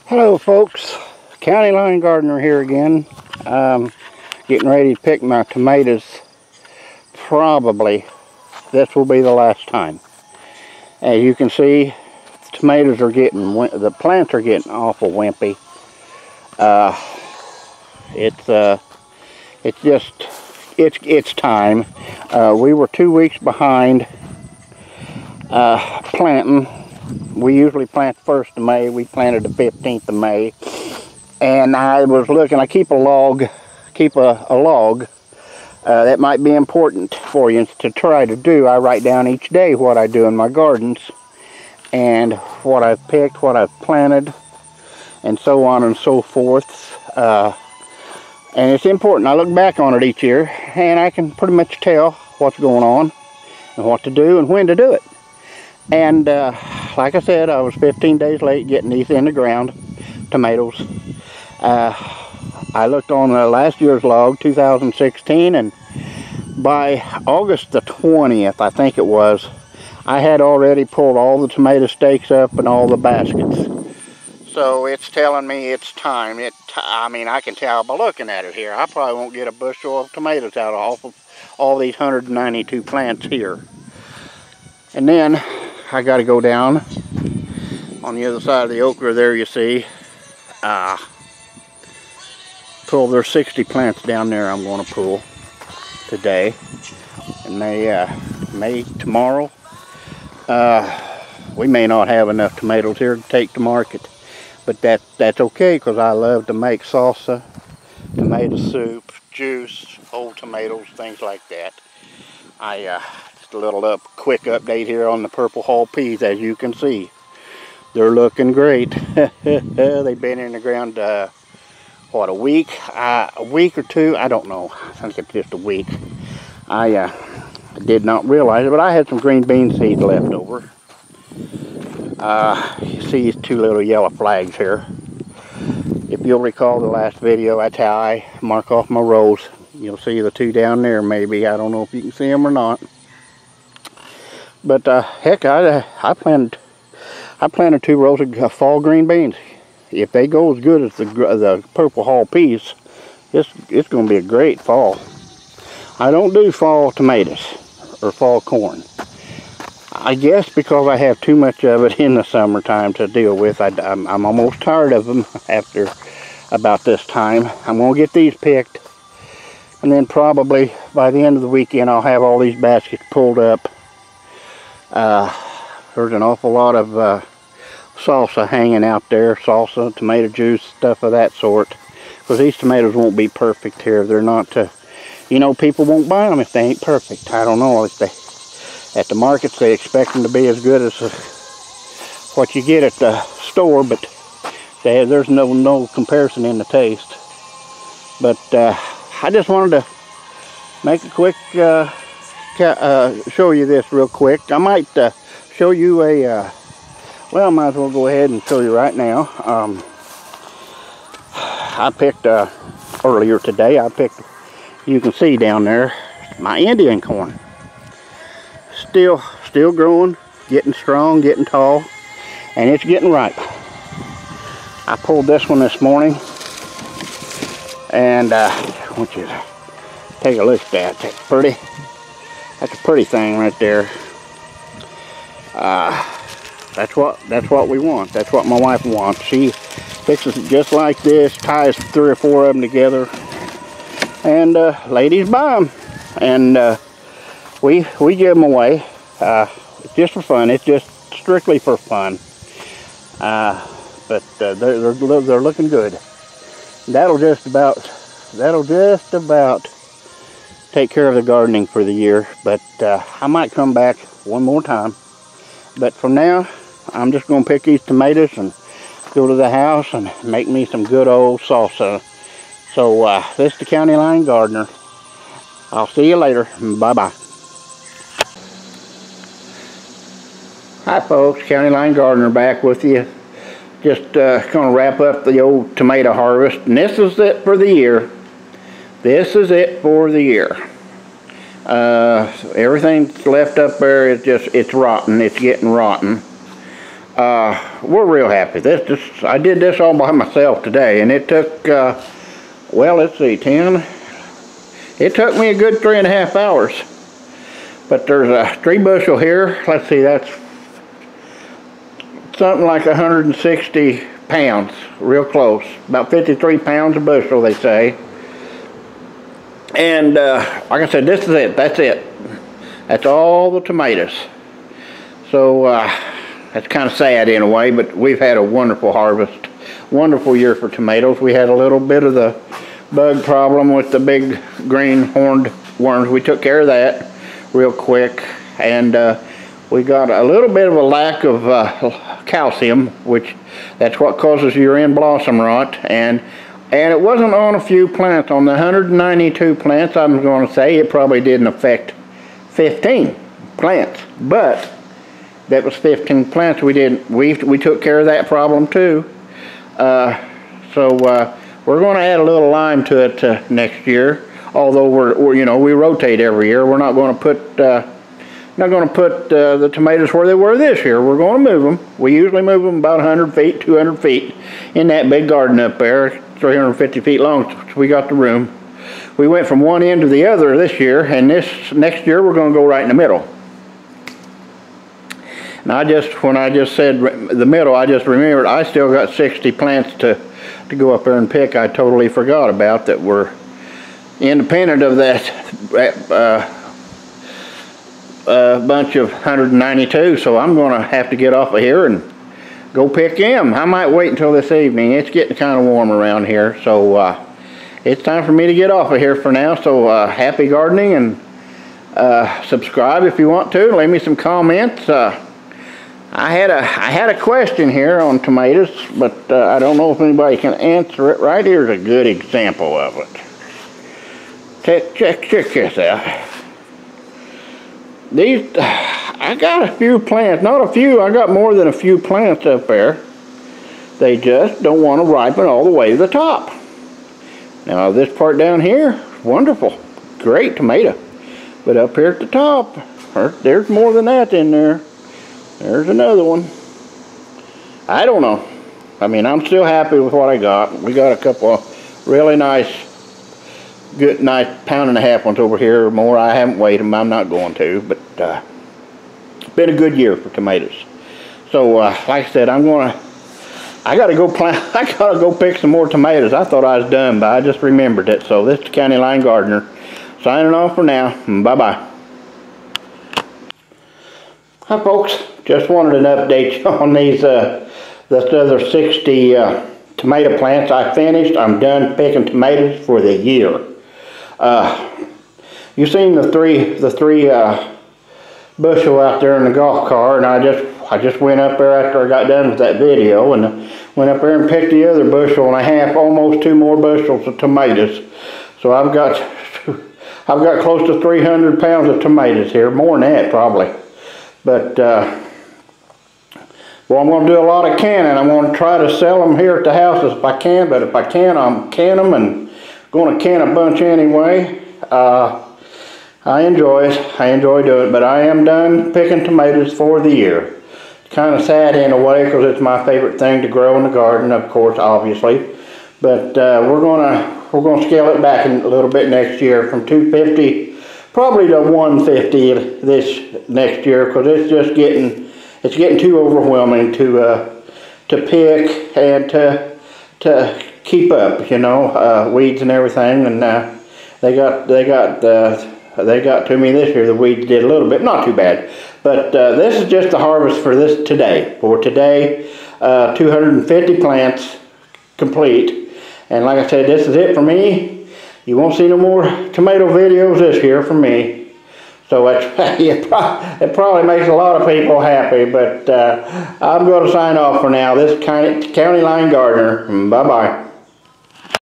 Hello folks, County Line Gardener here again. Getting ready to pick my tomatoes. Probably this will be the last time. As you can see, the tomatoes are getting, the plants are getting awful wimpy. It's time. We were 2 weeks behind planting. We usually plant the 1st of May. We planted the 15th of May. And I was looking, I keep a log, that might be important for you to try to do. I write down each day what I do in my gardens and what I've picked, what I've planted, and so on and so forth. And it's important. I look back on it each year and I can pretty much tell what's going on and what to do and when to do it. And like I said, I was 15 days late getting these in the ground, tomatoes. I looked on last year's log, 2016, and by August the 20th, I think it was, I had already pulled all the tomato stakes up and all the baskets. So it's telling me it's time. I mean, I can tell by looking at it here. I probably won't get a bushel of tomatoes out of all these 192 plants here. And then I got to go down on the other side of the okra there, you see. Pull, there's 60 plants down there I'm going to pull today. And may tomorrow, we may not have enough tomatoes here to take to market. But that's okay, because I love to make salsa, tomato soup, juice, whole tomatoes, things like that. Just a little quick update here on the purple hull peas. As you can see, they're looking great. They've been in the ground what, a week or two, I don't know. I think it's just a week. I did not realize it, but I had some green bean seeds left over. You see these two little yellow flags here. If you'll recall the last video, that's how I mark off my rows. You'll see the two down there maybe. I don't know if you can see them or not. But heck, I planted 2 rows of fall green beans. If they go as good as the purple hull peas, it's going to be a great fall. I don't do fall tomatoes or fall corn. I guess because I have too much of it in the summertime to deal with. I'm almost tired of them after about this time. I'm going to get these picked, and then probably by the end of the weekend I'll have all these baskets pulled up. There's an awful lot of salsa hanging out there, salsa, tomato juice, stuff of that sort, because these tomatoes won't be perfect here. They're not, you know, people won't buy them if they ain't perfect. I don't know, if they, at the markets they expect them to be as good as what you get at the store, but there's no comparison in the taste. But I just wanted to make a quick show you this real quick. I might show you a well, I might as well go ahead and show you right now. I picked earlier today, you can see down there, my Indian corn. Still growing, getting strong, getting tall, and it's getting ripe. I pulled this one this morning, and I want you to take a look at that. That's a pretty thing right there. That's what we want. That's what my wife wants. She fixes it just like this, ties 3 or 4 of them together, and ladies buy them, and we give them away. Just for fun. It's just strictly for fun. But they're looking good. That'll just about take care of the gardening for the year. But I might come back one more time. But for now, I'm just going to pick these tomatoes and go to the house and make me some good old salsa. So this is the County Line Gardener. I'll see you later. Bye-bye. Hi folks, County Line Gardener back with you. Just going to wrap up the old tomato harvest. And this is it for the year. This is it for the year. Everything left up there is it's rotten. It's getting rotten. we're real happy. I did this all by myself today, and it took, well, let's see, 10. It took me a good 3.5 hours. But there's a 3 bushel here. Let's see, that's something like 160 pounds, real close. About 53 pounds a bushel, they say. And like I said, this is it. That's it. That's all the tomatoes. So that's kind of sad in a way, but we've had a wonderful harvest. Wonderful year for tomatoes. We had a little bit of the bug problem with the big green horned worms. We took care of that real quick, and we got a little bit of a lack of calcium, which that's what causes your end blossom rot, and it wasn't on a few plants. On the 192 plants, I'm going to say it probably didn't affect 15 plants, but that was 15 plants. We took care of that problem too. So we're going to add a little lime to it next year. Although we rotate every year. We're not going to put the tomatoes where they were this year. We're going to move them. We usually move them about 100 feet, 200 feet in that big garden up there, 350 feet long. So we got the room. We went from one end to the other this year, and this next year we're going to go right in the middle. And when I just said the middle, I just remembered I still got 60 plants to go up there and pick. I totally forgot about that were independent of that bunch of 192, so I'm going to have to get off of here and go pick them. I might wait until this evening. It's getting kind of warm around here, so it's time for me to get off of here for now. So happy gardening, and subscribe if you want to. Leave me some comments. I had a question here on tomatoes, but I don't know if anybody can answer it. Right here's a good example of it. Check this out. I got a few plants, not a few, I got more than a few plants up there. They just don't want to ripen all the way to the top. Now this part down here, wonderful, great tomato. But up here at the top, there's more than that in there. There's another one. I don't know. I mean, I'm still happy with what I got. We got a couple of really nice, good, nice 1.5 pound ones over here or more. I haven't weighed them. I'm not going to, but it's been a good year for tomatoes. So, like I said, I gotta go pick some more tomatoes. I thought I was done, but I just remembered it. So this is County Line Gardener signing off for now. Bye-bye. Hi, folks. Just wanted an update on these this other 60 tomato plants I finished. I'm done picking tomatoes for the year. You seen the three bushel out there in the golf cart, and I just went up there after I got done with that video, and went up there and picked the other 1.5 bushels, almost 2 more bushels of tomatoes. So I've got close to 300 pounds of tomatoes here, more than that probably. But well, I'm going to do a lot of canning. I'm going to try to sell them here at the house if I can, but if I can, I'm can them, and going to can a bunch anyway. I enjoy it. I enjoy doing it, but I am done picking tomatoes for the year. It's kind of sad in a way because it's my favorite thing to grow in the garden, of course, obviously. But we're going to scale it back a little bit next year from 250 probably to 150 this next year, because it's getting too overwhelming to pick and to keep up, you know, weeds and everything. And they got to me this year. The weeds did a little bit, not too bad. But this is just the harvest for today. For today, 250 plants complete. And like I said, this is it for me. You won't see no more tomato videos this year from me. So it probably makes a lot of people happy, but I'm going to sign off for now. This is County Line Gardener. Bye-bye.